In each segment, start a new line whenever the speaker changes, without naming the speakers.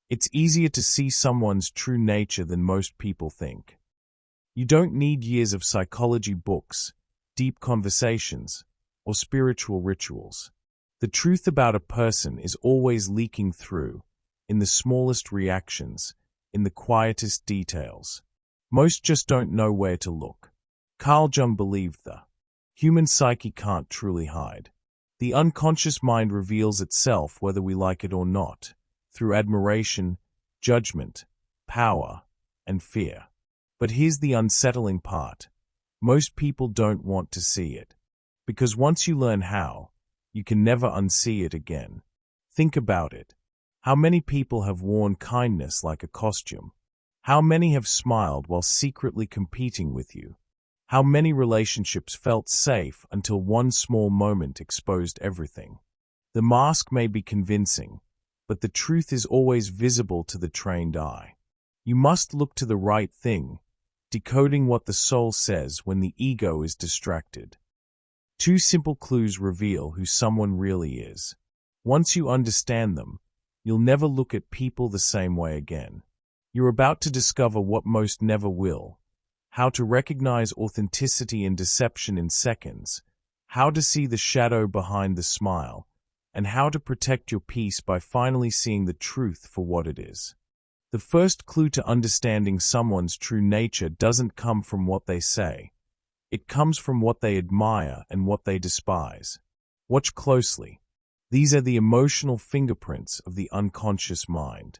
It's easier to see someone's true nature than most people think. You don't need years of psychology books, deep conversations, or spiritual rituals. The truth about a person is always leaking through, in the smallest reactions, in the quietest details. Most just don't know where to look. Carl Jung believed the human psyche can't truly hide. The unconscious mind reveals itself whether we like it or not, through admiration, judgment, power, and fear. But here's the unsettling part. Most people don't want to see it. Because once you learn how, you can never unsee it again. Think about it. How many people have worn kindness like a costume? How many have smiled while secretly competing with you? How many relationships felt safe until one small moment exposed everything? The mask may be convincing, but the truth is always visible to the trained eye. You must look to the right thing, decoding what the soul says when the ego is distracted. 2 simple clues reveal who someone really is. Once you understand them, you'll never look at people the same way again. You're about to discover what most never will: how to recognize authenticity and deception in seconds, how to see the shadow behind the smile, and how to protect your peace by finally seeing the truth for what it is. The first clue to understanding someone's true nature doesn't come from what they say. It comes from what they admire and what they despise. Watch closely. These are the emotional fingerprints of the unconscious mind.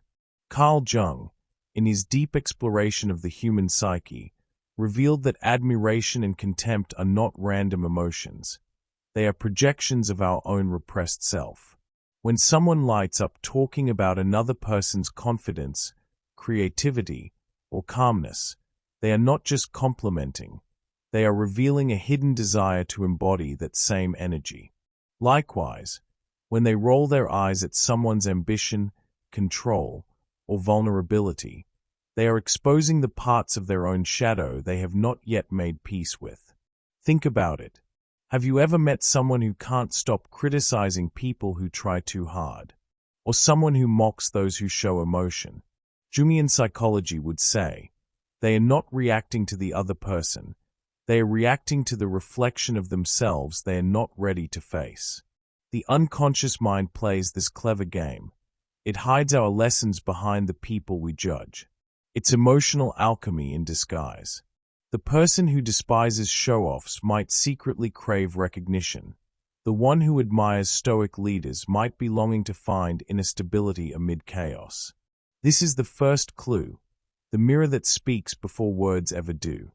Carl Jung, in his deep exploration of the human psyche, revealed that admiration and contempt are not random emotions. They are projections of our own repressed self. When someone lights up talking about another person's confidence, creativity, or calmness, they are not just complimenting. They are revealing a hidden desire to embody that same energy. Likewise, when they roll their eyes at someone's ambition, control, or vulnerability, they are exposing the parts of their own shadow they have not yet made peace with. Think about it. Have you ever met someone who can't stop criticizing people who try too hard? Or someone who mocks those who show emotion? Jungian psychology would say, they are not reacting to the other person. They are reacting to the reflection of themselves they are not ready to face. The unconscious mind plays this clever game. It hides our lessons behind the people we judge. It's emotional alchemy in disguise. The person who despises show-offs might secretly crave recognition. The one who admires stoic leaders might be longing to find inner stability amid chaos. This is the first clue, the mirror that speaks before words ever do.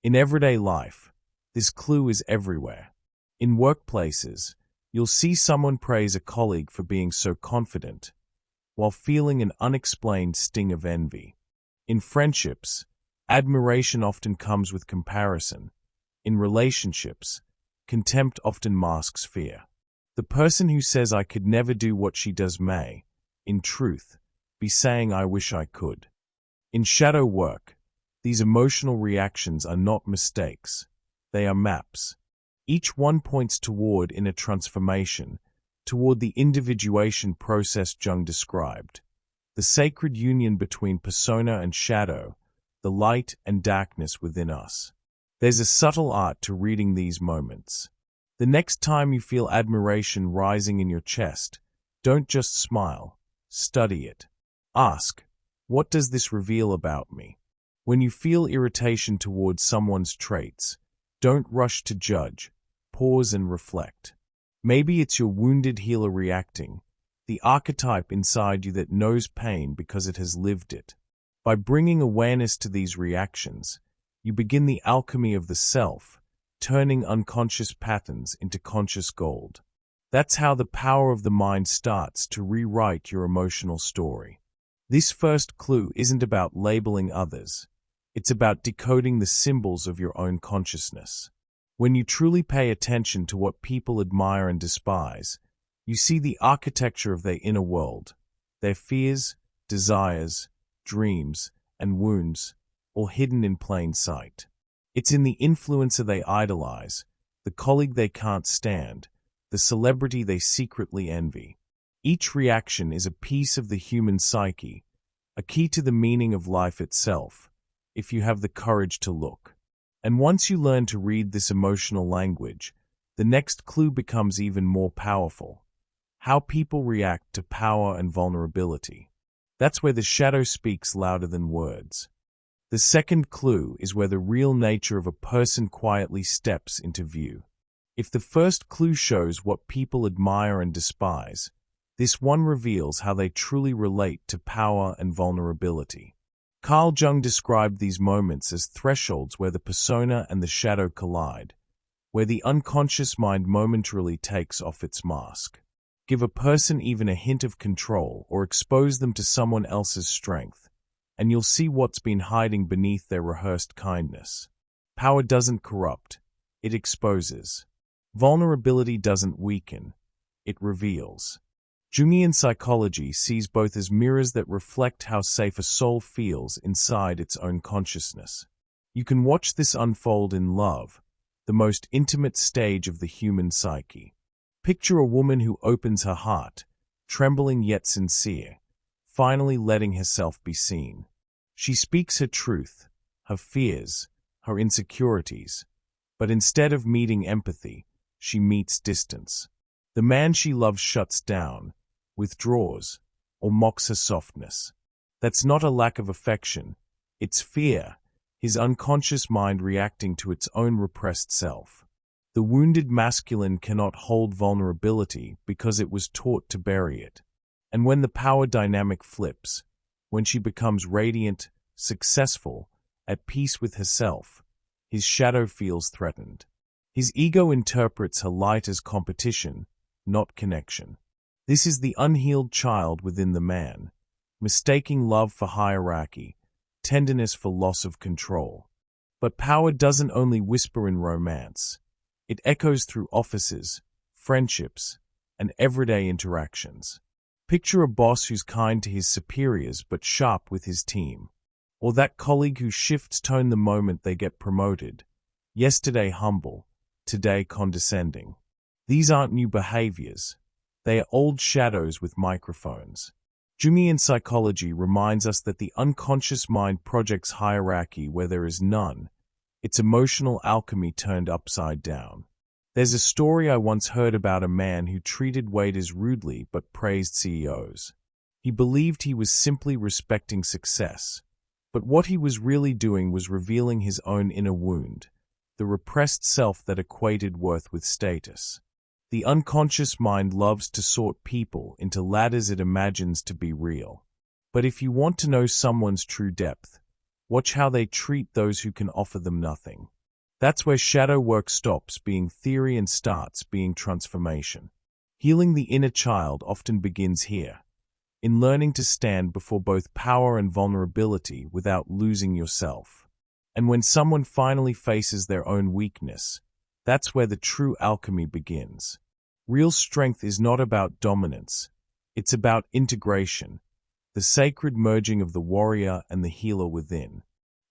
In everyday life, this clue is everywhere. In workplaces, you'll see someone praise a colleague for being so confident, while feeling an unexplained sting of envy. In friendships, admiration often comes with comparison. In relationships, contempt often masks fear. The person who says I could never do what she does may, in truth, be saying I wish I could. In shadow work, these emotional reactions are not mistakes. They are maps. Each one points toward inner transformation, toward the individuation process Jung described. The sacred union between persona and shadow, the light and darkness within us. There's a subtle art to reading these moments. The next time you feel admiration rising in your chest, don't just smile, study it. Ask, what does this reveal about me? When you feel irritation towards someone's traits, don't rush to judge, pause and reflect. Maybe it's your wounded healer reacting, the archetype inside you that knows pain because it has lived it. By bringing awareness to these reactions, you begin the alchemy of the self, turning unconscious patterns into conscious gold. That's how the power of the mind starts to rewrite your emotional story. This first clue isn't about labeling others. It's about decoding the symbols of your own consciousness. When you truly pay attention to what people admire and despise, you see the architecture of their inner world, their fears, desires, dreams, and wounds, all hidden in plain sight. It's in the influencer they idolize, the colleague they can't stand, the celebrity they secretly envy. Each reaction is a piece of the human psyche, a key to the meaning of life itself, if you have the courage to look. And once you learn to read this emotional language, the next clue becomes even more powerful. How people react to power and vulnerability. That's where the shadow speaks louder than words. The second clue is where the real nature of a person quietly steps into view. If the first clue shows what people admire and despise, this one reveals how they truly relate to power and vulnerability. Carl Jung described these moments as thresholds where the persona and the shadow collide, where the unconscious mind momentarily takes off its mask. Give a person even a hint of control or expose them to someone else's strength, and you'll see what's been hiding beneath their rehearsed kindness. Power doesn't corrupt, it exposes. Vulnerability doesn't weaken, it reveals. Jungian psychology sees both as mirrors that reflect how safe a soul feels inside its own consciousness. You can watch this unfold in love, the most intimate stage of the human psyche. Picture a woman who opens her heart, trembling yet sincere, finally letting herself be seen. She speaks her truth, her fears, her insecurities, but instead of meeting empathy, she meets distance. The man she loves shuts down, withdraws, or mocks her softness. That's not a lack of affection, it's fear, his unconscious mind reacting to its own repressed self. The wounded masculine cannot hold vulnerability because it was taught to bury it. And when the power dynamic flips, when she becomes radiant, successful, at peace with herself, his shadow feels threatened. His ego interprets her light as competition, not connection. This is the unhealed child within the man, mistaking love for hierarchy, tenderness for loss of control. But power doesn't only whisper in romance. It echoes through offices, friendships, and everyday interactions. Picture a boss who's kind to his superiors but sharp with his team. Or that colleague who shifts tone the moment they get promoted. Yesterday humble, today condescending. These aren't new behaviors. They are old shadows with microphones. Jungian psychology reminds us that the unconscious mind projects hierarchy where there is none. It's emotional alchemy turned upside down. There's a story I once heard about a man who treated waiters rudely but praised CEOs. He believed he was simply respecting success, but what he was really doing was revealing his own inner wound, the repressed self that equated worth with status. The unconscious mind loves to sort people into ladders it imagines to be real. But if you want to know someone's true depth, watch how they treat those who can offer them nothing. That's where shadow work stops being theory and starts being transformation. Healing the inner child often begins here, in learning to stand before both power and vulnerability without losing yourself. And when someone finally faces their own weakness, that's where the true alchemy begins. Real strength is not about dominance, it's about integration, the sacred merging of the warrior and the healer within.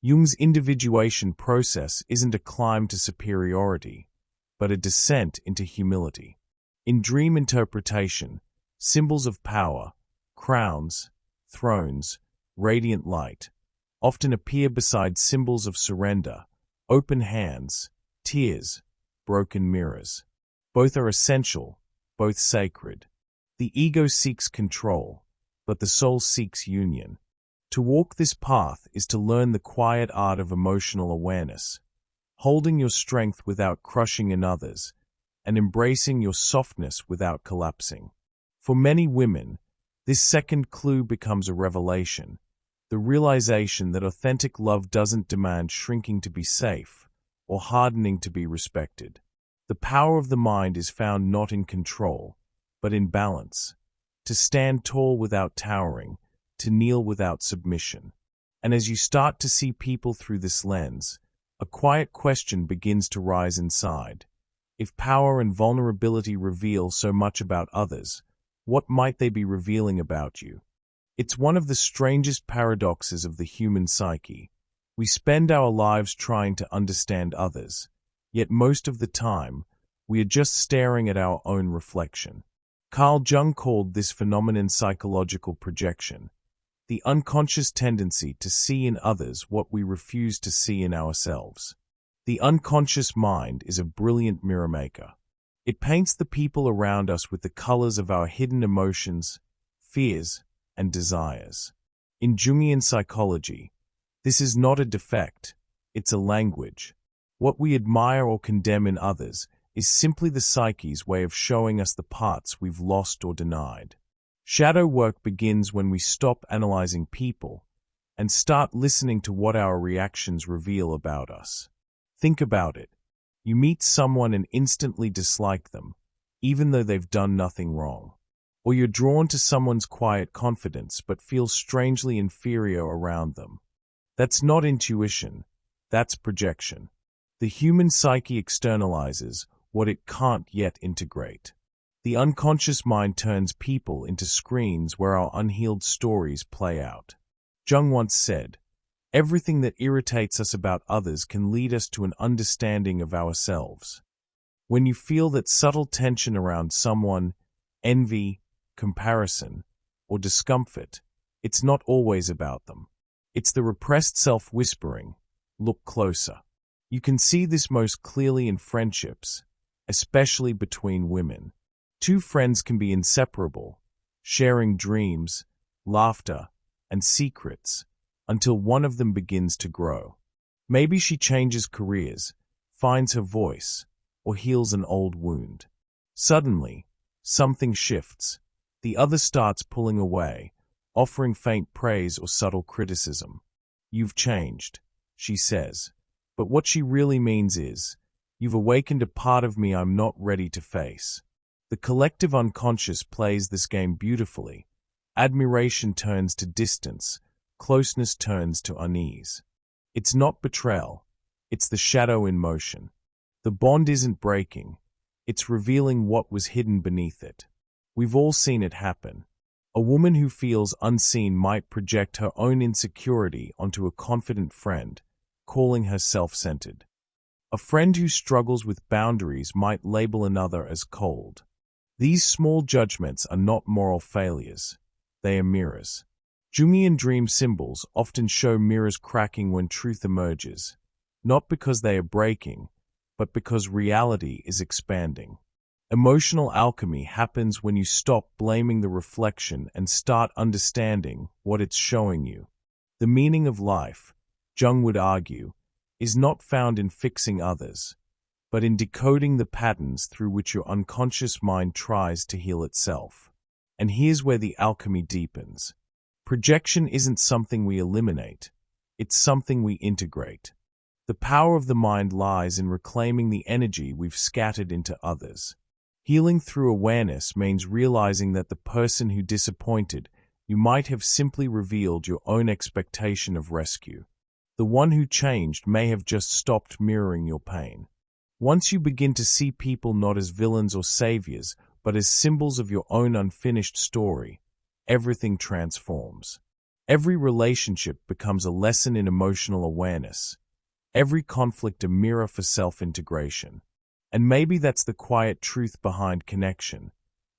Jung's individuation process isn't a climb to superiority, but a descent into humility. In dream interpretation, symbols of power, crowns, thrones, radiant light, often appear beside symbols of surrender, open hands, tears, broken mirrors. Both are essential, both sacred. The ego seeks control, but the soul seeks union. To walk this path is to learn the quiet art of emotional awareness, holding your strength without crushing in others, and embracing your softness without collapsing. For many women, this second clue becomes a revelation, the realization that authentic love doesn't demand shrinking to be safe, or hardening to be respected. The power of the mind is found not in control, but in balance. To stand tall without towering, to kneel without submission. And as you start to see people through this lens, a quiet question begins to rise inside. If power and vulnerability reveal so much about others, what might they be revealing about you? It's one of the strangest paradoxes of the human psyche. We spend our lives trying to understand others, yet most of the time, we are just staring at our own reflection. Carl Jung called this phenomenon psychological projection, the unconscious tendency to see in others what we refuse to see in ourselves. The unconscious mind is a brilliant mirror maker. It paints the people around us with the colors of our hidden emotions, fears, and desires. In Jungian psychology, this is not a defect, it's a language. What we admire or condemn in others is simply the psyche's way of showing us the parts we've lost or denied. Shadow work begins when we stop analyzing people and start listening to what our reactions reveal about us. Think about it. You meet someone and instantly dislike them, even though they've done nothing wrong. Or you're drawn to someone's quiet confidence but feel strangely inferior around them. That's not intuition, that's projection. The human psyche externalizes what it can't yet integrate. The unconscious mind turns people into screens where our unhealed stories play out. Jung once said, "Everything that irritates us about others can lead us to an understanding of ourselves." When you feel that subtle tension around someone, envy, comparison, or discomfort, it's not always about them. It's the repressed self whispering, "Look closer." You can see this most clearly in friendships, especially between women. Two friends can be inseparable, sharing dreams, laughter, and secrets, until one of them begins to grow. Maybe she changes careers, finds her voice, or heals an old wound. Suddenly, something shifts. The other starts pulling away, offering faint praise or subtle criticism. "You've changed," she says. But what she really means is, "You've awakened a part of me I'm not ready to face." The collective unconscious plays this game beautifully. Admiration turns to distance, closeness turns to unease. It's not betrayal, it's the shadow in motion. The bond isn't breaking, it's revealing what was hidden beneath it. We've all seen it happen. A woman who feels unseen might project her own insecurity onto a confident friend, calling her self-centered. A friend who struggles with boundaries might label another as cold. These small judgments are not moral failures, they are mirrors. Jungian dream symbols often show mirrors cracking when truth emerges, not because they are breaking, but because reality is expanding. Emotional alchemy happens when you stop blaming the reflection and start understanding what it's showing you. The meaning of life, Jung would argue, is not found in fixing others, but in decoding the patterns through which your unconscious mind tries to heal itself. And here's where the alchemy deepens. Projection isn't something we eliminate, it's something we integrate. The power of the mind lies in reclaiming the energy we've scattered into others. Healing through awareness means realizing that the person who disappointed you might have simply revealed your own expectation of rescue. The one who changed may have just stopped mirroring your pain. Once you begin to see people not as villains or saviors, but as symbols of your own unfinished story, everything transforms. Every relationship becomes a lesson in emotional awareness. Every conflict a mirror for self-integration. And maybe that's the quiet truth behind connection.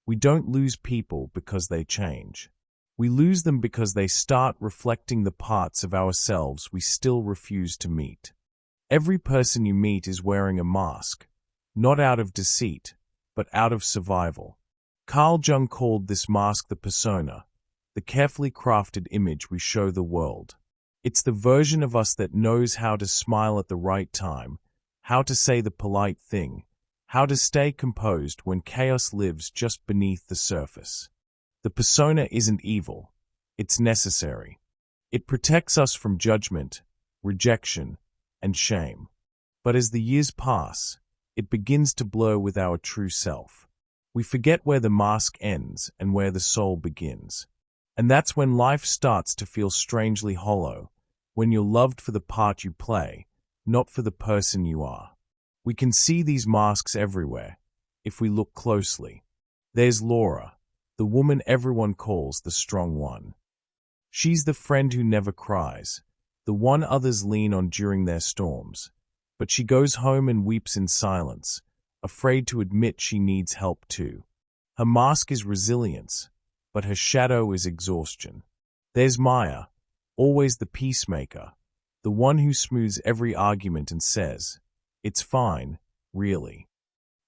We don't lose people because they change. We lose them because they start reflecting the parts of ourselves we still refuse to meet. Every person you meet is wearing a mask, not out of deceit, but out of survival. Carl Jung called this mask the persona, the carefully crafted image we show the world. It's the version of us that knows how to smile at the right time, how to say the polite thing, how to stay composed when chaos lives just beneath the surface. The persona isn't evil, it's necessary. It protects us from judgment, rejection, and shame. But as the years pass, it begins to blur with our true self. We forget where the mask ends and where the soul begins. And that's when life starts to feel strangely hollow, when you're loved for the part you play, not for the person you are. We can see these masks everywhere, if we look closely. There's Laura, the woman everyone calls the strong one. She's the friend who never cries, the one others lean on during their storms. But she goes home and weeps in silence, afraid to admit she needs help too. Her mask is resilience, but her shadow is exhaustion. There's Maya, always the peacemaker, the one who smooths every argument and says, "It's fine, really."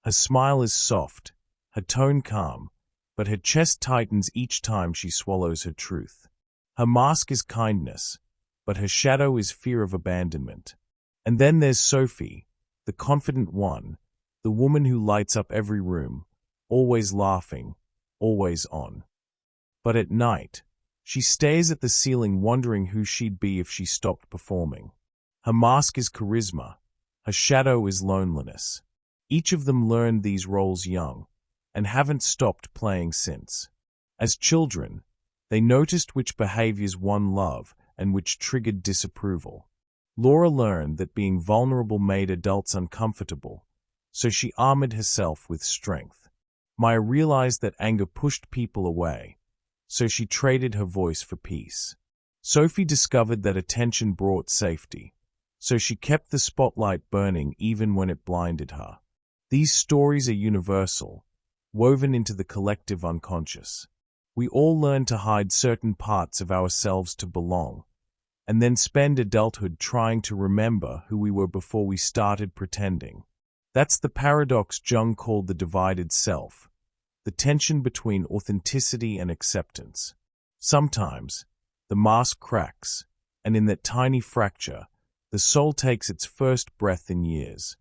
Her smile is soft, her tone calm, but her chest tightens each time she swallows her truth. Her mask is kindness, but her shadow is fear of abandonment. And then there's Sophie, the confident one, the woman who lights up every room, always laughing, always on. But at night, she stares at the ceiling wondering who she'd be if she stopped performing. Her mask is charisma, her shadow is loneliness. Each of them learned these roles young, and haven't stopped playing since. As children, they noticed which behaviors won love and which triggered disapproval. Laura learned that being vulnerable made adults uncomfortable, so she armored herself with strength. Maya realized that anger pushed people away, so she traded her voice for peace. Sophie discovered that attention brought safety, so she kept the spotlight burning even when it blinded her. These stories are universal, woven into the collective unconscious. We all learn to hide certain parts of ourselves to belong, and then spend adulthood trying to remember who we were before we started pretending. That's the paradox Jung called the divided self, the tension between authenticity and acceptance. Sometimes, the mask cracks, and in that tiny fracture, the soul takes its first breath in years.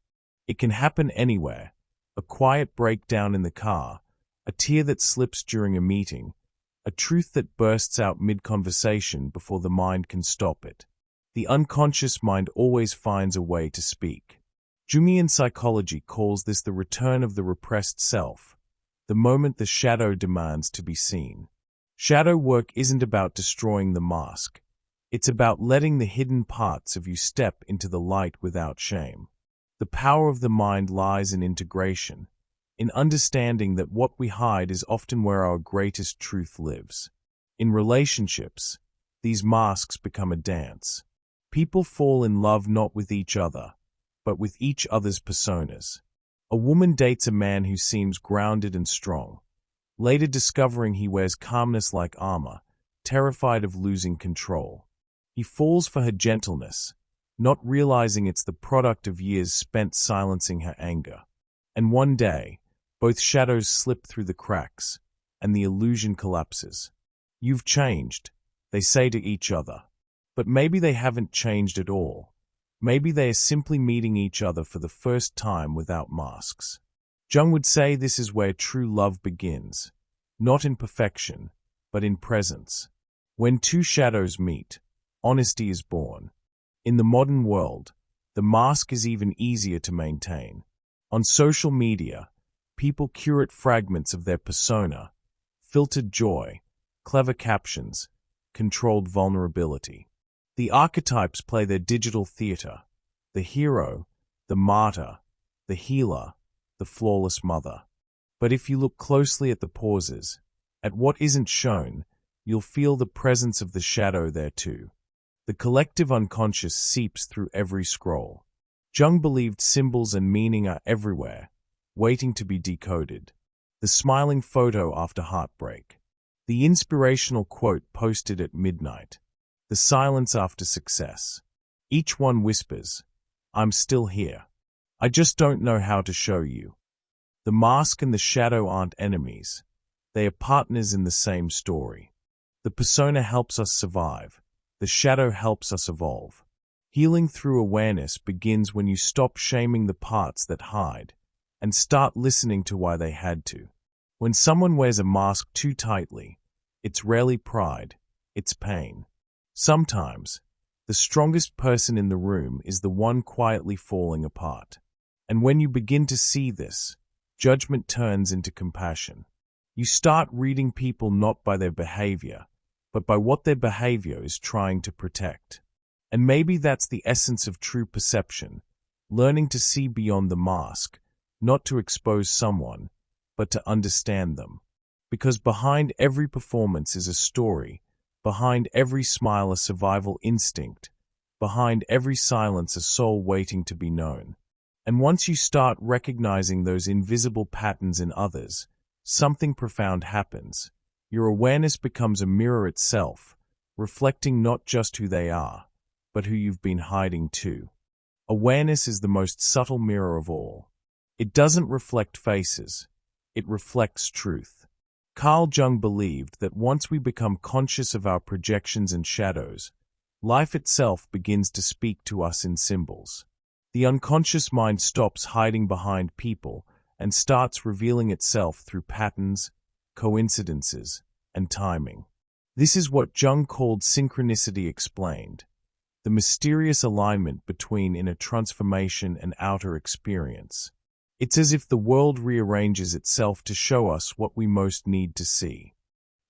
It can happen anywhere: a quiet breakdown in the car, a tear that slips during a meeting, a truth that bursts out mid-conversation before the mind can stop it. The unconscious mind always finds a way to speak. Jungian psychology calls this the return of the repressed self, the moment the shadow demands to be seen. Shadow work isn't about destroying the mask. It's about letting the hidden parts of you step into the light without shame. The power of the mind lies in integration, in understanding that what we hide is often where our greatest truth lives. In relationships, these masks become a dance. People fall in love not with each other, but with each other's personas. A woman dates a man who seems grounded and strong, later discovering he wears calmness like armor, terrified of losing control. He falls for her gentleness, not realizing it's the product of years spent silencing her anger. And one day, both shadows slip through the cracks, and the illusion collapses. "You've changed," they say to each other. But maybe they haven't changed at all. Maybe they are simply meeting each other for the first time without masks. Jung would say this is where true love begins, not in perfection, but in presence. When two shadows meet, honesty is born. In the modern world, the mask is even easier to maintain. On social media, people curate fragments of their persona: filtered joy, clever captions, controlled vulnerability. The archetypes play their digital theater: the hero, the martyr, the healer, the flawless mother. But if you look closely at the pauses, at what isn't shown, you'll feel the presence of the shadow there too. The collective unconscious seeps through every scroll. Jung believed symbols and meaning are everywhere, waiting to be decoded. The smiling photo after heartbreak, the inspirational quote posted at midnight, the silence after success. Each one whispers, "I'm still here. I just don't know how to show you." The mask and the shadow aren't enemies. They are partners in the same story. The persona helps us survive. The shadow helps us evolve. Healing through awareness begins when you stop shaming the parts that hide and start listening to why they had to. When someone wears a mask too tightly, it's rarely pride, it's pain. Sometimes, the strongest person in the room is the one quietly falling apart. And when you begin to see this, judgment turns into compassion. You start reading people not by their behavior, but by what their behavior is trying to protect. And maybe that's the essence of true perception, learning to see beyond the mask, not to expose someone, but to understand them. Because behind every performance is a story, behind every smile a survival instinct, behind every silence a soul waiting to be known. And once you start recognizing those invisible patterns in others, something profound happens. Your awareness becomes a mirror itself, reflecting not just who they are, but who you've been hiding too. Awareness is the most subtle mirror of all. It doesn't reflect faces, it reflects truth. Carl Jung believed that once we become conscious of our projections and shadows, life itself begins to speak to us in symbols. The unconscious mind stops hiding behind people and starts revealing itself through patterns, coincidences, and timing. This is what Jung called synchronicity explained, the mysterious alignment between inner transformation and outer experience. It's as if the world rearranges itself to show us what we most need to see.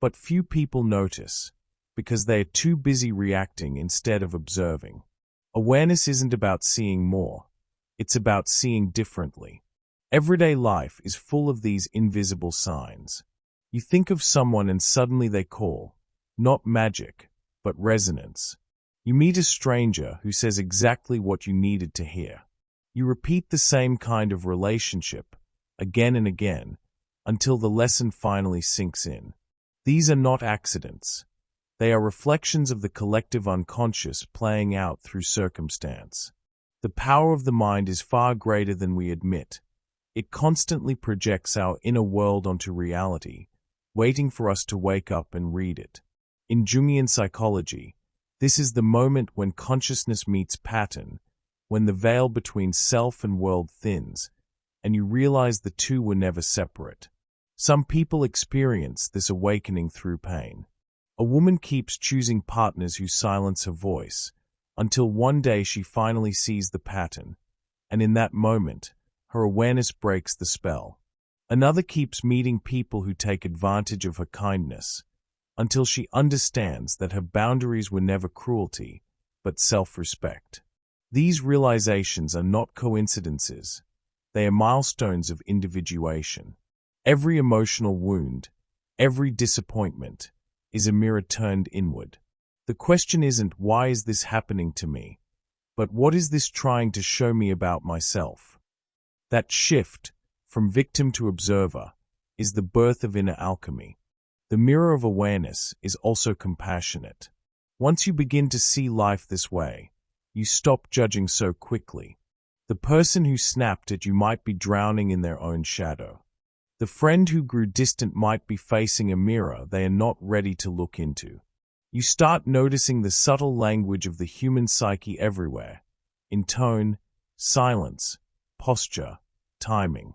But few people notice, because they are too busy reacting instead of observing. Awareness isn't about seeing more, it's about seeing differently. Everyday life is full of these invisible signs. You think of someone and suddenly they call, not magic, but resonance. You meet a stranger who says exactly what you needed to hear. You repeat the same kind of relationship, again and again, until the lesson finally sinks in. These are not accidents. They are reflections of the collective unconscious playing out through circumstance. The power of the mind is far greater than we admit. It constantly projects our inner world onto reality, waiting for us to wake up and read it. In Jungian psychology, this is the moment when consciousness meets pattern, when the veil between self and world thins, and you realize the two were never separate. Some people experience this awakening through pain. A woman keeps choosing partners who silence her voice, until one day she finally sees the pattern, and in that moment, her awareness breaks the spell. Another keeps meeting people who take advantage of her kindness, until she understands that her boundaries were never cruelty, but self-respect. These realizations are not coincidences. They are milestones of individuation. Every emotional wound, every disappointment, is a mirror turned inward. The question isn't, why is this happening to me? But what is this trying to show me about myself? That shift, from victim to observer, is the birth of inner alchemy. The mirror of awareness is also compassionate. Once you begin to see life this way, you stop judging so quickly. The person who snapped at you might be drowning in their own shadow. The friend who grew distant might be facing a mirror they are not ready to look into. You start noticing the subtle language of the human psyche everywhere, in tone, silence, posture, timing.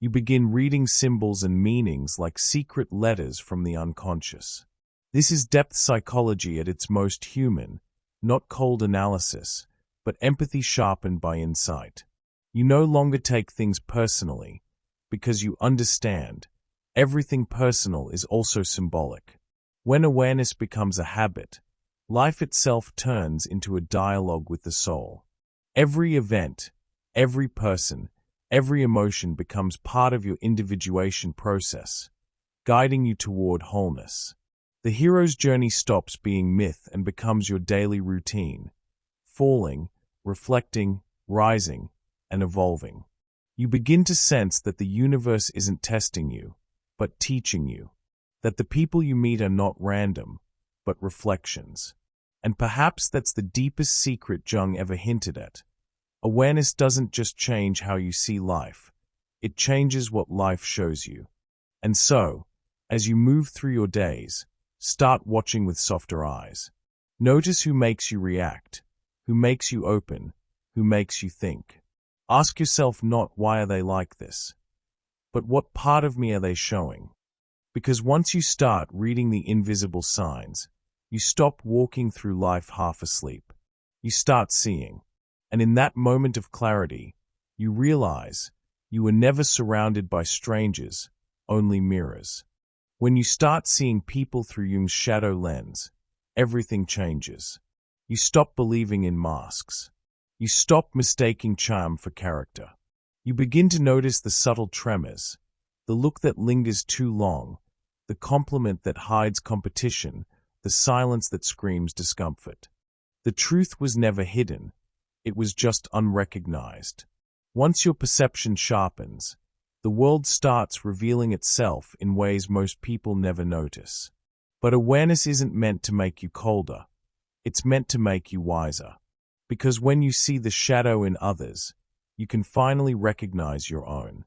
You begin reading symbols and meanings like secret letters from the unconscious. This is depth psychology at its most human, not cold analysis, but empathy sharpened by insight. You no longer take things personally, because you understand, everything personal is also symbolic. When awareness becomes a habit, life itself turns into a dialogue with the soul. Every event, every person, every emotion becomes part of your individuation process, guiding you toward wholeness. The hero's journey stops being myth and becomes your daily routine, falling, reflecting, rising, and evolving. You begin to sense that the universe isn't testing you, but teaching you, that the people you meet are not random, but reflections. And perhaps that's the deepest secret Jung ever hinted at. Awareness doesn't just change how you see life, it changes what life shows you. And so, as you move through your days, start watching with softer eyes. Notice who makes you react, who makes you open, who makes you think. Ask yourself not why are they like this, but what part of me are they showing? Because once you start reading the invisible signs, you stop walking through life half asleep. You start seeing. And in that moment of clarity, you realize you were never surrounded by strangers, only mirrors. When you start seeing people through Jung's shadow lens, everything changes. You stop believing in masks. You stop mistaking charm for character. You begin to notice the subtle tremors, the look that lingers too long, the compliment that hides competition, the silence that screams discomfort. The truth was never hidden. It was just unrecognized. Once your perception sharpens, the world starts revealing itself in ways most people never notice. But awareness isn't meant to make you colder. It's meant to make you wiser. Because when you see the shadow in others, you can finally recognize your own.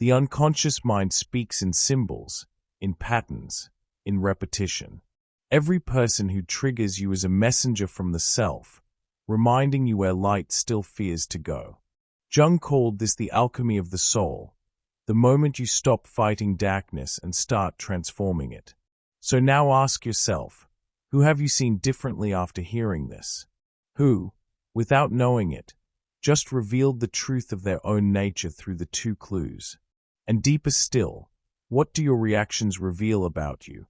The unconscious mind speaks in symbols, in patterns, in repetition. Every person who triggers you is a messenger from the self, reminding you where light still fears to go. Jung called this the alchemy of the soul, the moment you stop fighting darkness and start transforming it. So now ask yourself, who have you seen differently after hearing this? Who, without knowing it, just revealed the truth of their own nature through the two clues? And deeper still, what do your reactions reveal about you?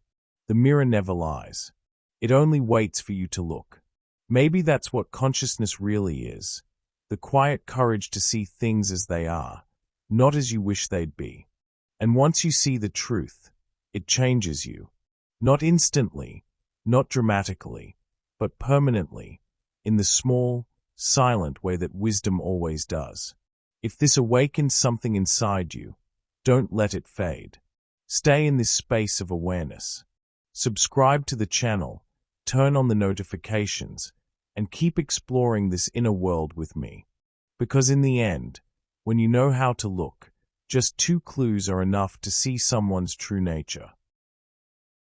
The mirror never lies. It only waits for you to look. Maybe that's what consciousness really is, the quiet courage to see things as they are, not as you wish they'd be. And once you see the truth, it changes you. Not instantly, not dramatically, but permanently, in the small, silent way that wisdom always does. If this awakens something inside you, don't let it fade. Stay in this space of awareness. Subscribe to the channel, turn on the notifications, and keep exploring this inner world with me. Because in the end, when you know how to look, just two clues are enough to see someone's true nature.